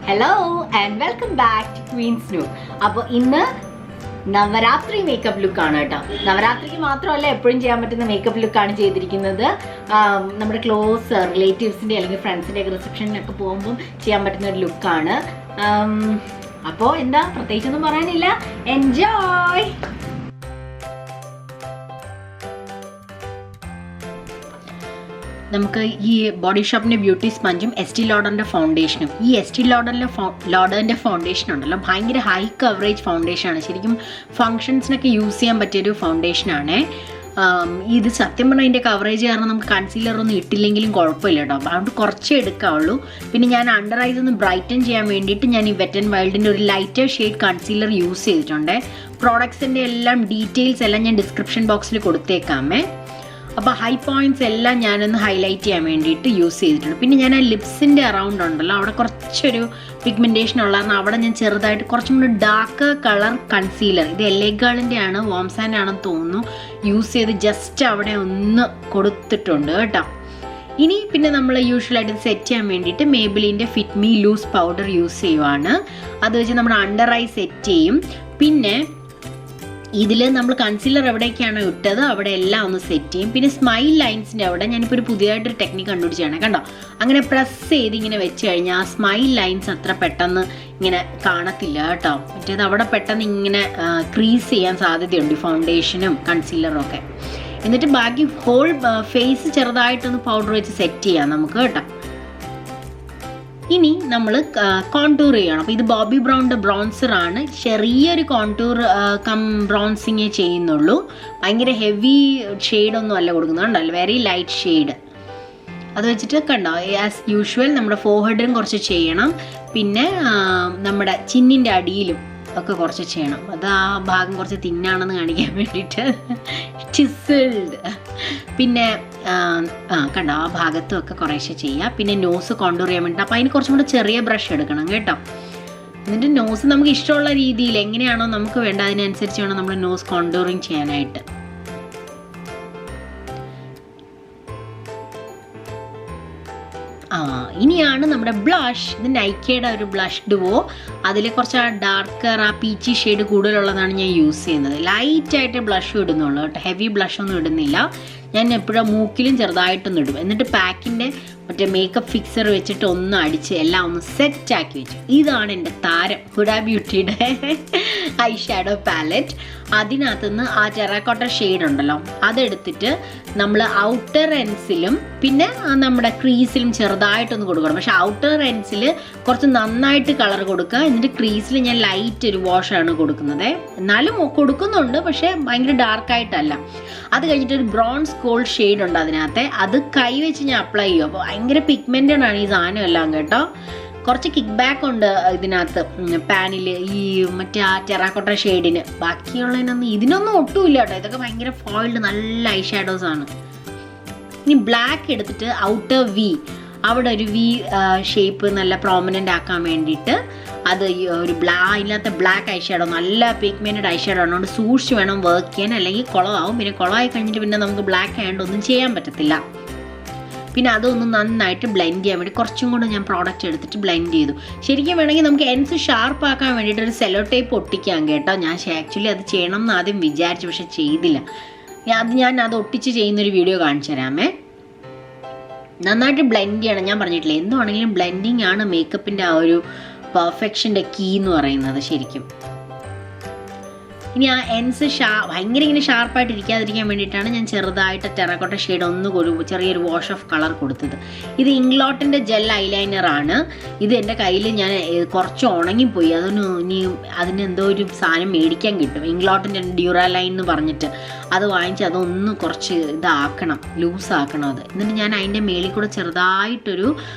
Hello and welcome back to Queen's Nook. അപ്പോൾ ഇന്ന് Navaratri makeup ലുക്കാണ് കേട്ടോ. നവരാത്രിക്ക് മാത്രമല്ല എപ്പോഴും ചെയ്യാൻ പറ്റുന്ന മേക്കപ്പ് ലുക്കാണ് ചെയ്തിരിക്കുന്നത്. നമ്മുടെ ക്ലോസ് റിലേറ്റീവ്സിൻ്റെ അല്ലെങ്കിൽ ഫ്രണ്ട്സിൻ്റെ ഒക്കെ റിസപ്ഷനിലൊക്കെ പോകുമ്പോൾ ചെയ്യാൻ പറ്റുന്ന ഒരു ലുക്കാണ്. അപ്പോൾ എന്താ പ്രത്യേകിച്ചൊന്നും പറയാനില്ല, എൻജോയ്. നമുക്ക് ഈ ബോഡി ഷോപ്പിൻ്റെ ബ്യൂട്ടി സ്പഞ്ചും എസ്റ്റീ ലോഡറിൻ്റെ ഫൗണ്ടേഷനും, ഈ എസ്റ്റീ ലോഡറിൻ്റെ ഫൗണ്ടേഷൻ ഉണ്ടല്ലോ, ഭയങ്കര ഹൈ കവറേജ് ഫൗണ്ടേഷനാണ്. ശരിക്കും ഫങ്ഷൻസിനൊക്കെ യൂസ് ചെയ്യാൻ പറ്റിയൊരു ഫൗണ്ടേഷനാണ്. ഇത് സത്യം പറഞ്ഞാൽ അതിൻ്റെ കവറേജ് കാരണം നമുക്ക് കൺസീലറൊന്നും ഇട്ടില്ലെങ്കിലും കുഴപ്പമില്ല കേട്ടോ. അതുകൊണ്ട് കുറച്ചേ എടുക്കാവുള്ളൂ. പിന്നെ ഞാൻ അണ്ടർ ഐസ് ഒന്ന് ബ്രൈറ്റൻ ചെയ്യാൻ വേണ്ടിയിട്ട് ഞാൻ ഈ വെറ്റ് ആൻഡ് വൈൽഡിൻ്റെ ഒരു ലൈറ്റർ ഷെയ്ഡ് കൺസീലർ യൂസ് ചെയ്തിട്ടുണ്ട്. പ്രോഡക്ട്സിൻ്റെ എല്ലാം ഡീറ്റെയിൽസ് എല്ലാം ഞാൻ ഡിസ്ക്രിപ്ഷൻ ബോക്സിൽ കൊടുത്തേക്കാമേ. അപ്പോൾ ഹൈ പോയിൻറ്റ്സ് എല്ലാം ഞാനൊന്ന് ഹൈലൈറ്റ് ചെയ്യാൻ വേണ്ടിയിട്ട് യൂസ് ചെയ്തിട്ടുണ്ട്. പിന്നെ ഞാൻ ആ ലിപ്സിൻ്റെ അറൗണ്ട് ഉണ്ടല്ലോ, അവിടെ കുറച്ചൊരു പിഗ്മെൻറ്റേഷൻ ഉള്ള കാരണം അവിടെ ഞാൻ ചെറുതായിട്ട് കുറച്ചും കൂടി ഡാർക്ക് കളർ കൺസീലർ, ഇത് എല്ലേഗാളിൻ്റെ ആണ്, വോംസാൻ്റെ ആണെന്ന് തോന്നുന്നു, യൂസ് ചെയ്ത് ജസ്റ്റ് അവിടെ ഒന്ന് കൊടുത്തിട്ടുണ്ട് കേട്ടോ. ഇനി പിന്നെ നമ്മൾ യൂഷ്വലായിട്ട് സെറ്റ് ചെയ്യാൻ വേണ്ടിയിട്ട് മേബിലിൻ്റെ fit me loose powder use ചെയ്യുവാണ്. അത് വെച്ച് നമ്മൾ അണ്ടർ ഐ സെറ്റ് ചെയ്യും. പിന്നെ ഇതിൽ നമ്മൾ കൺസീലർ എവിടേക്കാണോ ഇട്ടത് അവിടെ എല്ലാം ഒന്ന് സെറ്റ് ചെയ്യും. പിന്നെ സ്മൈൽ ലൈൻസിൻ്റെ അവിടെ ഞാനിപ്പോൾ ഒരു പുതിയതായിട്ടൊരു ടെക്നിക്ക് കണ്ടുപിടിച്ചാണ് കണ്ടോ. അങ്ങനെ പ്രസ് ചെയ്ത് ഇങ്ങനെ വെച്ച് കഴിഞ്ഞാൽ ആ സ്മൈൽ ലൈൻസ് അത്ര പെട്ടെന്ന് ഇങ്ങനെ കാണത്തില്ല കേട്ടോ. മറ്റേത് അവിടെ പെട്ടെന്ന് ഇങ്ങനെ ക്രീസ് ചെയ്യാൻ സാധ്യതയുണ്ട് ഫൗണ്ടേഷനും കൺസീലറും ഒക്കെ. എന്നിട്ട് ബാക്കി ഹോൾ ഫേസ് ചെറുതായിട്ടൊന്ന് പൗഡർ വെച്ച് സെറ്റ് ചെയ്യാം നമുക്ക് കേട്ടോ. ഇനി നമ്മൾ കോണ്ടൂർ ചെയ്യണം. അപ്പോൾ ഇത് ബോബി ബ്രൗണിൻ്റെ ബ്രോൺസറാണ്. ചെറിയൊരു കോണ്ടൂർ ബ്രോൺസിങ്ങേ ചെയ്യുന്നുള്ളൂ. ഭയങ്കര ഹെവി ഷെയ്ഡൊന്നും അല്ല കൊടുക്കുന്നുണ്ടല്ലോ, വെരി ലൈറ്റ് ഷെയ്ഡ്. അത് വെച്ചിട്ട് കണ്ടോ, ആസ് യൂഷ്വൽ നമ്മുടെ ഫോർഹെഡിലും കുറച്ച് ചെയ്യണം. പിന്നെ നമ്മുടെ ചിന്നിൻ്റെ അടിയിലും ഒക്കെ കുറച്ച് ചെയ്യണം. അത് ആ ഭാഗം കുറച്ച് തിന്നാണെന്ന് കാണിക്കാൻ വേണ്ടിയിട്ട് ചിസിൽഡ്. പിന്നെ കണ്ടോ ആ ഭാഗത്തും ഒക്കെ കുറേശ്ശെ ചെയ്യുക. പിന്നെ നോസ് കോണ്ടൂർ ചെയ്യാൻ വേണ്ടിയിട്ട് അപ്പോൾ അതിന് കുറച്ചും കൂടെ ചെറിയ ബ്രഷ് എടുക്കണം കേട്ടോ. എന്നിട്ട് നോസ് നമുക്ക് ഇഷ്ടമുള്ള രീതിയിൽ എങ്ങനെയാണോ നമുക്ക് വേണ്ട അതിനനുസരിച്ച് വേണം നമ്മൾ നോസ് കോണ്ടൂറിങ് ചെയ്യാനായിട്ട്. ഇനിയാണ് നമ്മുടെ ബ്ലഷ്. ഇത് നൈക്കയുടെ ഒരു ബ്ലഷ് ഡുവോ. അതിൽ കുറച്ച് ആ ഡാർക്കർ ആ പീച്ചി ഷെയ്ഡ് കൂടുതലുള്ളതാണ് ഞാൻ യൂസ് ചെയ്യുന്നത്. ലൈറ്റായിട്ട് ബ്ലഷ് ഇടുന്നുള്ളൂ കേട്ടോ, ഹെവി ബ്ലഷ് ഒന്നും ഇടുന്നില്ല. ഞാൻ എപ്പോഴും മൂക്കിലും ചെറുതായിട്ടൊന്നും ഇടും. എന്നിട്ട് പാക്കിൻ്റെ മറ്റേ മേക്കപ്പ് ഫിക്സർ വെച്ചിട്ട് ഒന്ന് അടിച്ച് എല്ലാം ഒന്ന് സെറ്റാക്കി വെച്ചു. ഇതാണ് എൻ്റെ താരം, ഹുഡ ബ്യൂട്ടിയുടെ ഐ ഷാഡോ പാലറ്റ്. അതിനകത്തുനിന്ന് ആ ടെറാക്കോട്ട ഷെയ്ഡ് ഉണ്ടല്ലോ അതെടുത്തിട്ട് നമ്മൾ ഔട്ടർ എൻഡ്സിലും പിന്നെ നമ്മുടെ ക്രീസിലും ചെറുതായിട്ടൊന്ന് കൊടുക്കണം. പക്ഷെ ഔട്ടർ എൻഡ്സിൽ കുറച്ച് നന്നായിട്ട് കളർ കൊടുക്കുക. എന്നിട്ട് ക്രീസിൽ ഞാൻ ലൈറ്റ് ഒരു വാഷാണ് കൊടുക്കുന്നത്. എന്നാലും കൊടുക്കുന്നുണ്ട്, പക്ഷേ ഭയങ്കര ഡാർക്കായിട്ടല്ല. അത് കഴിഞ്ഞിട്ട് ഒരു ബ്രോൺസ് ഗോൾഡ് ഷെയ്ഡ് ഉണ്ട് അതിനകത്ത്. അത് കൈ വെച്ച് ഞാൻ അപ്ലൈ ചെയ്യും. അപ്പോൾ ഭയങ്കര പിഗ്മെൻറ്റഡ് ആണ് ഈ സാധനം എല്ലാം കേട്ടോ. കുറച്ച് കിക്ക് ബാക്ക് ഉണ്ട് ഇതിനകത്ത് പാനിൽ ഈ മറ്റേ ആ ടെറാക്കോട്ട ഷെയ്ഡിന്. ബാക്കിയുള്ളതിനൊന്നും ഇതിനൊന്നും ഒട്ടുമില്ല കേട്ടോ. ഇതൊക്കെ ഭയങ്കര ഫോയിൽഡ് നല്ല ഐ ഷാഡോസ് ആണ്. ഇനി ബ്ലാക്ക് എടുത്തിട്ട് ഔട്ടർ വി, അവിടെ ഒരു വി ഷേപ്പ് നല്ല പ്രോമിനൻ്റ് ആക്കാൻ വേണ്ടിയിട്ട് അത് ഒരു അതിനകത്ത് ബ്ലാക്ക് ഐ ഷാഡോ, നല്ല പിഗ്മെൻറ്റഡ് ഐ ഷാഡോ ആണ്. അതുകൊണ്ട് സൂക്ഷിച്ച് വേണം വർക്ക് ചെയ്യാൻ, അല്ലെങ്കിൽ കുളമാവും. പിന്നെ കുളമായി കഴിഞ്ഞിട്ട് പിന്നെ നമുക്ക് ബ്ലാക്ക് ആയതുകൊണ്ട് ഒന്നും ചെയ്യാൻ പറ്റത്തില്ല. പിന്നെ അതൊന്ന് നന്നായിട്ട് ബ്ലെൻഡ് ചെയ്യാൻ വേണ്ടി കുറച്ചും കൂടെ ഞാൻ പ്രോഡക്റ്റ് എടുത്തിട്ട് ബ്ലെൻഡ് ചെയ്തു. ശരിക്കും വേണമെങ്കിൽ നമുക്ക് എൻസ് ഷാർപ്പ് ആക്കാൻ വേണ്ടിയിട്ട് ഒരു സെല്ലോ ടേപ്പ് ഒട്ടിക്കാം കേട്ടോ. ഞാൻ ആക്ച്വലി അത് ചെയ്യണം എന്ന് ആദ്യം വിചാരിച്ചു, പക്ഷെ ചെയ്തില്ല. ഞാൻ അത് ഒട്ടിച്ച് ചെയ്യുന്നൊരു വീഡിയോ കാണിച്ചു തരാമേ. നന്നായിട്ട് ബ്ലെൻഡ് ചെയ്യണം. ഞാൻ പറഞ്ഞിട്ടില്ല, എന്തുവാണെങ്കിലും ബ്ലെൻഡിങ് ആണ് മേക്കപ്പിൻ്റെ ആ ഒരു പെർഫെക്ഷൻ്റെ കീ എന്ന് പറയുന്നത് ശരിക്കും. ഇനി ആ എൻസ് ഭയങ്കര ഇങ്ങനെ ഷാർപ്പായിട്ട് ഇരിക്കാതിരിക്കാൻ വേണ്ടിയിട്ടാണ് ഞാൻ ചെറുതായിട്ട് ടെറാക്കോട്ട ഷെയ്ഡ് ചെറിയൊരു വാഷ് ഓഫ് കളർ കൊടുത്തത്. ഇത് ഇംഗ്ലോട്ടിൻ്റെ ജെൽ ഐലൈനറാണ്. ഇത് എൻ്റെ കയ്യിൽ ഞാൻ കുറച്ച് ഉണങ്ങിപ്പോയി. അതിനെന്തോ ഒരു സാധനം മേടിക്കാൻ കിട്ടും, ഇംഗ്ലോട്ടിൻ്റെ ഡ്യൂറാലൈൻ എന്ന് പറഞ്ഞിട്ട്. അത് വാങ്ങിച്ച് അതൊന്ന് കുറച്ച് ഇതാക്കണം, ലൂസാക്കണം അത്. എന്നിട്ട് ഞാൻ അതിൻ്റെ മേളിൽ കൂടെ ചെറുതായിട്ടൊരു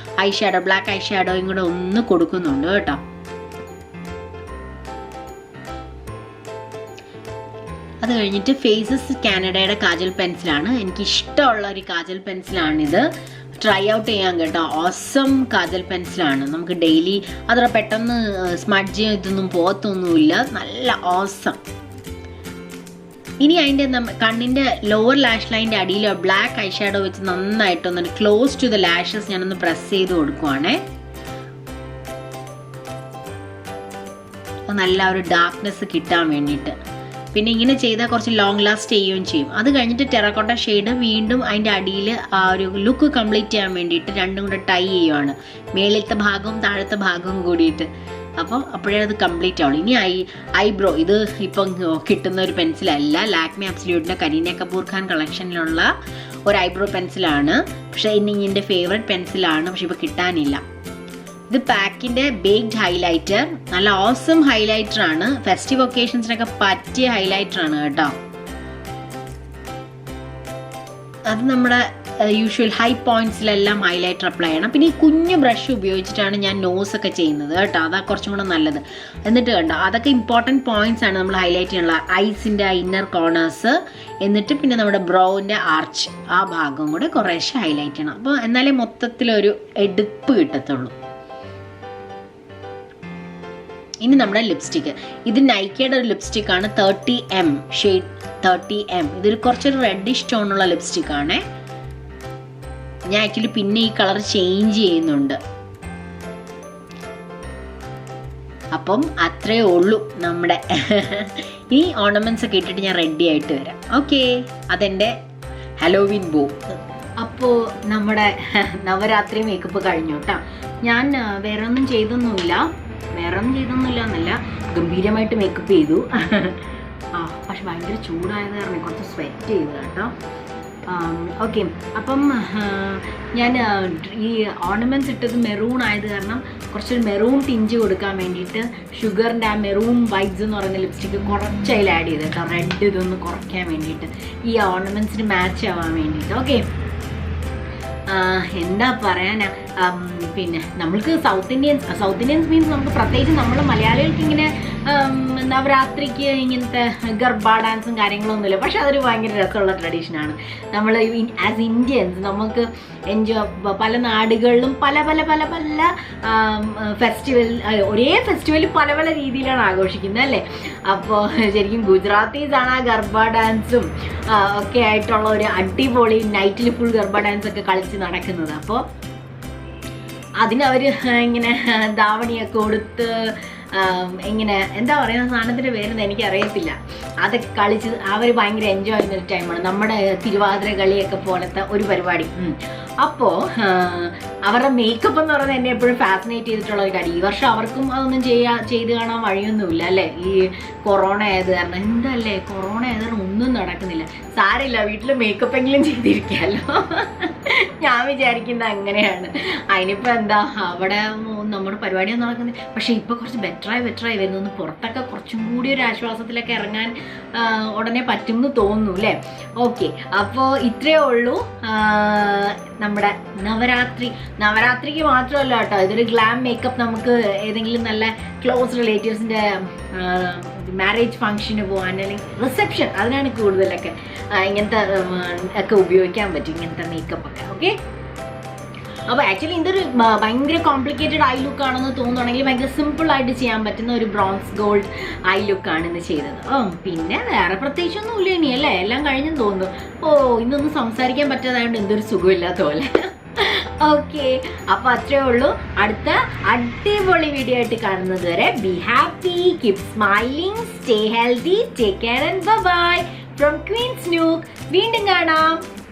ഐ ഷാഡോ, ബ്ലാക്ക് ഐ ഷാഡോയും കൂടെ ഒന്ന് കൊടുക്കുന്നുണ്ട് കേട്ടോ. അത് കഴിഞ്ഞിട്ട് ഫേസസ് കാനഡയുടെ കാജൽ പെൻസിലാണ്. എനിക്കിഷ്ടമുള്ള ഒരു കാജൽ പെൻസിലാണിത്. ട്രൈ ഔട്ട് ചെയ്യാൻ കേട്ടോ. ഓസം കാജൽ പെൻസിലാണ്. നമുക്ക് ഡെയിലി അത്ര പെട്ടെന്ന് സ്മഡ്ജ് ഇതൊന്നും പോകത്തൊന്നുമില്ല. നല്ല ഓസം. ഇനി അതിൻ്റെ കണ്ണിൻ്റെ ലോവർ ലാഷ് ലൈൻ്റെ അടിയിൽ ബ്ലാക്ക് ഐ ഷാഡോ വെച്ച് നന്നായിട്ടൊന്ന് ക്ലോസ് ടു ദ ലാഷസ് ഞാനൊന്ന് പ്രസ് ചെയ്ത് കൊടുക്കുവാണേ. നല്ല ഒരു ഡാർക്ക്നെസ് കിട്ടാൻ വേണ്ടിയിട്ട്. പിന്നെ ഇങ്ങനെ ചെയ്താൽ കുറച്ച് ലോങ് ലാസ്റ്റ് ചെയ്യുകയും ചെയ്യും. അത് കഴിഞ്ഞിട്ട് ടെറക്കോട്ട ഷെയ്ഡ് വീണ്ടും അതിൻ്റെ അടിയിൽ ആ ഒരു ലുക്ക് കംപ്ലീറ്റ് ചെയ്യാൻ വേണ്ടിയിട്ട് രണ്ടും കൂടെ ടൈ ചെയ്യുവാണ്, മേളിലത്തെ ഭാഗവും താഴത്തെ ഭാഗവും കൂടിയിട്ട്. അപ്പം അപ്പോഴേ അത് കംപ്ലീറ്റ് ആവുള്ളൂ. ഇനി ഐബ്രോ, ഇത് ഇപ്പം കിട്ടുന്ന ഒരു പെൻസിലല്ല, ലാക്മി അബ്സല്യൂട്ടിൻ്റെ കരീന കപൂർ ഖാൻ കളക്ഷനിലുള്ള ഒരു ഐബ്രോ പെൻസിലാണ്. പക്ഷേ ഇനി എൻ്റെ ഫേവറേറ്റ് പെൻസിലാണ്, പക്ഷെ ഇപ്പോൾ കിട്ടാനില്ല. ഇത് പാക്കിൻ്റെ ബേക്ഡ് ഹൈലൈറ്റർ, നല്ല ഓസം ഹൈലൈറ്റർ ആണ്. ഫെസ്റ്റീവ് ഒക്കേഷൻസിനൊക്കെ പറ്റിയ ഹൈലൈറ്റർ ആണ് കേട്ടോ. അത് നമ്മുടെ യൂഷ്വൽ ഹൈ പോയിന്റ്സിലെല്ലാം ഹൈലൈറ്റർ അപ്ലൈ ചെയ്യണം. പിന്നെ ഈ കുഞ്ഞു ബ്രഷ് ഉപയോഗിച്ചിട്ടാണ് ഞാൻ നോസ് ഒക്കെ ചെയ്യുന്നത് കേട്ടോ, അതാ കുറച്ചും കൂടെ നല്ലത്. എന്നിട്ട് കണ്ടോ, അതൊക്കെ ഇമ്പോർട്ടൻറ്റ് പോയിന്റ്സ് ആണ് നമ്മൾ ഹൈലൈറ്റ് ചെയ്യാനുള്ള. ഐസിൻ്റെ ഇന്നർ കോർണേഴ്സ്, എന്നിട്ട് പിന്നെ നമ്മുടെ ബ്രൗവിൻ്റെ ആർച്ച് ആ ഭാഗം കൂടെ കുറേശ്ശെ ഹൈലൈറ്റ് ചെയ്യണം. അപ്പോൾ എന്നാലേ മൊത്തത്തിലൊരു എടുപ്പ് കിട്ടത്തുള്ളൂ. ഇനി നമ്മുടെ ലിപ്സ്റ്റിക്ക്, ഇത് നൈക്കയുടെ ഒരു ലിപ്സ്റ്റിക്കാണ്, 30M ഷെയ്ഡ് 30M. ഇതൊരു കുറച്ചൊരു റെഡിഷ് ടോണുള്ള ലിപ്സ്റ്റിക്കാണ്. ഞാൻ ആക്ച്വലി പിന്നെ ഈ കളർ ചേഞ്ച് ചെയ്യുന്നുണ്ട്. അപ്പം അത്രേ ഉള്ളൂ നമ്മുടെ. ഈ ഓർണമെന്റ്സ് ഒക്കെ ഇട്ടിട്ട് ഞാൻ റെഡി ആയിട്ട് വരാം. ഓക്കെ, അതെൻ്റെ ഹലോവിൻ ബോ. അപ്പോൾ നമ്മുടെ നവരാത്രി മേക്കപ്പ് കഴിഞ്ഞു കേട്ടോ. ഞാൻ വേറെ ഒന്നും ചെയ്തൊന്നുമില്ല എന്നല്ല, ഗംഭീരമായിട്ട് മേക്കപ്പ് ചെയ്തു. പക്ഷെ ഭയങ്കര ചൂടായത് കാരണം കുറച്ച് സ്വെറ്റ് ചെയ്തു കേട്ടോ. ഓക്കെ, അപ്പം ഞാൻ ഈ ഓർണമെൻറ്റ്സ് ഇട്ടത് മെറൂൺ ആയത് കാരണം കുറച്ചൊരു മെറൂൺ ടിഞ്ച് കൊടുക്കാൻ വേണ്ടിയിട്ട് ഷുഗറിൻ്റെ ആ മെറൂൺ വൈബ്സ് എന്ന് പറയുന്ന ലിപ്സ്റ്റിക്ക് കുറച്ച് അതിൽ ആഡ് ചെയ്ത് കേട്ടോ, റെഡ് ഇതൊന്ന് കുറയ്ക്കാൻ വേണ്ടിയിട്ട്, ഈ ഓർണമെൻറ്റ്സിന് മാച്ച് ആവാൻ വേണ്ടിയിട്ട്. ഓക്കെ, എന്താ പറയാനാ, പിന്നെ നമ്മൾക്ക് സൗത്ത് ഇന്ത്യൻസ് മീൻസ് നമുക്ക് പ്രത്യേകിച്ച് നമ്മൾ മലയാളികൾക്ക് ഇങ്ങനെ നവരാത്രിക്ക് ഇങ്ങനത്തെ ഗർബ ഡാൻസും കാര്യങ്ങളൊന്നുമില്ല. പക്ഷെ അതൊരു ഭയങ്കര രസമുള്ള ട്രഡീഷനാണ്. നമ്മൾ ആസ് ഇന്ത്യൻസ് നമുക്ക് എൻജോയ്, പല നാടുകളിലും പല പല പല പല ഫെസ്റ്റിവൽ, ഒരേ ഫെസ്റ്റിവൽ പല പല രീതിയിലാണ് ആഘോഷിക്കുന്നത് അല്ലേ. അപ്പോൾ ശരിക്കും ഗുജറാത്തീസാണ് ആ ഗർബ ഡാൻസും ഒക്കെ ആയിട്ടുള്ള ഒരു അടിപൊളി നൈറ്റിൽ ഫുൾ ഗർബ ഡാൻസ് ഒക്കെ കളിച്ച് നടക്കുന്നത്. അപ്പോൾ അതിനവർ ഇങ്ങനെ ധാവണിയൊക്കെ കൊടുത്ത് ഇങ്ങനെ എന്താ പറയുന്ന സാധനത്തിൻ്റെ പേരെന്ന് എനിക്കറിയത്തില്ല, അതൊക്കെ കളിച്ച് അവർ ഭയങ്കര എൻജോയ് ചെയ്യുന്ന ഒരു ടൈമാണ്. നമ്മുടെ തിരുവാതിര കളിയൊക്കെ പോലത്തെ ഒരു പരിപാടി. അപ്പോൾ അവരുടെ മേക്കപ്പ് എന്ന് പറയുന്നത് എന്നെ എപ്പോഴും ഫാസിനേറ്റ് ചെയ്തിട്ടുള്ള ഒരു കാര്യം. ഈ വർഷം അവർക്കും അതൊന്നും ചെയ്ത് കാണാൻ വഴിയൊന്നുമില്ല അല്ലേ, ഈ കൊറോണ ആയത് കാരണം. എന്തല്ലേ കൊറോണ ആയത് കാരണം ഒന്നും നടക്കുന്നില്ല. സാരമില്ല, വീട്ടിൽ മേക്കപ്പ് എങ്കിലും ചെയ്തിരിക്കാമല്ലോ. ഞാൻ വിചാരിക്കുന്നത് അങ്ങനെയാണ്. അതിനിപ്പോൾ എന്താ, അവിടെ നമ്മുടെ പരിപാടിയൊന്നും നടക്കുന്നില്ല. പക്ഷേ ഇപ്പോൾ കുറച്ച് ബെറ്ററായി വരുന്നു. പുറത്തൊക്കെ കുറച്ചും കൂടി ഒരു ആശ്വാസത്തിലൊക്കെ ഇറങ്ങാൻ ഉടനെ പറ്റുമെന്ന് തോന്നുന്നു അല്ലേ. ഓക്കെ, അപ്പോൾ ഇത്രയേ ഉള്ളൂ നമ്മുടെ നവരാത്രിക്ക് മാത്രമല്ല കേട്ടോ, ഇതൊരു ഗ്ലാം മേക്കപ്പ്. നമുക്ക് ഏതെങ്കിലും നല്ല ക്ലോസ് റിലേറ്റീവ്സിൻ്റെ മാരേജ് ഫംഗ്ഷന് പോകാൻ, അല്ലെങ്കിൽ റിസപ്ഷൻ, അതിനാണ് കൂടുതലൊക്കെ ഇങ്ങനത്തെ ഒക്കെ ഉപയോഗിക്കാൻ പറ്റും ഇങ്ങനത്തെ മേക്കപ്പൊക്കെ. ഓക്കെ, അപ്പോൾ ആക്ച്വലി ഇതൊരു ഭയങ്കര കോംപ്ലിക്കേറ്റഡ് ഐ ലുക്ക് ആണെന്ന് തോന്നുകയാണെങ്കിൽ ഭയങ്കര സിമ്പിളായിട്ട് ചെയ്യാൻ പറ്റുന്ന ഒരു ബ്രോൺസ് ഗോൾഡ് ഐ ലുക്കാണ് ഇന്ന് ചെയ്തത്. പിന്നെ വേറെ പ്രത്യേകിച്ചൊന്നും ഇല്ല ഇനി അല്ലേ, എല്ലാം കഴിഞ്ഞെന്ന് തോന്നുന്നു. ഇന്നൊന്നും സംസാരിക്കാൻ പറ്റാതായതുകൊണ്ട് എന്തൊരു സുഖമില്ലാത്ത പോലെ. ഓക്കെ, അപ്പോൾ അത്രേ ഉള്ളൂ. അടുത്ത അടിപൊളി വീഡിയോ ആയിട്ട് കാണുന്നത് വരെ be happy, keep smiling, stay healthy, take care and bye from Queens Nook. വീണ്ടും കാണാം.